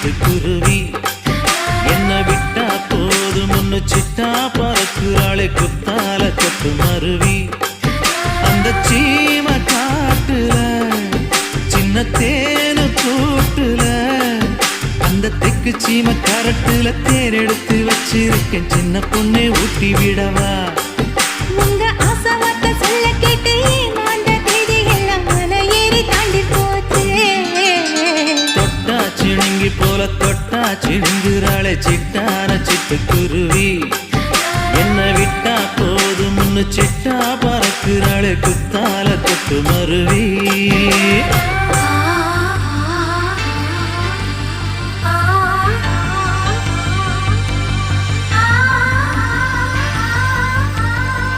சிட்டுக்குருவி என்ன விட்டா போதும் முன்னு சிட்டா பறக்குறாளே குத்தால கொட்டு மருவி அந்த சீம காட்டுல சின்ன தேனு கூட்டுல அந்த தெக்கு சீம கரட்டுல தேர் எடுத்து வச்சிருக்கேன் சின்ன பொண்ணே ஊட்டி விடவா உங்க ஆசை வார்த்தை சொல்ல கேட்டு ஏமாந்த தேதி எல்லாம் மலை ஏறி தாண்டி போச்சு தொட்டா சிணுங்கி போல தொட்டா சிணுங்குறாளே சிட்டான சிட்டுக்குருவி என்ன விட்டா போதும் முன்னு சிட்டா பறக்குறாளே குத்தால கொட்டு மருவி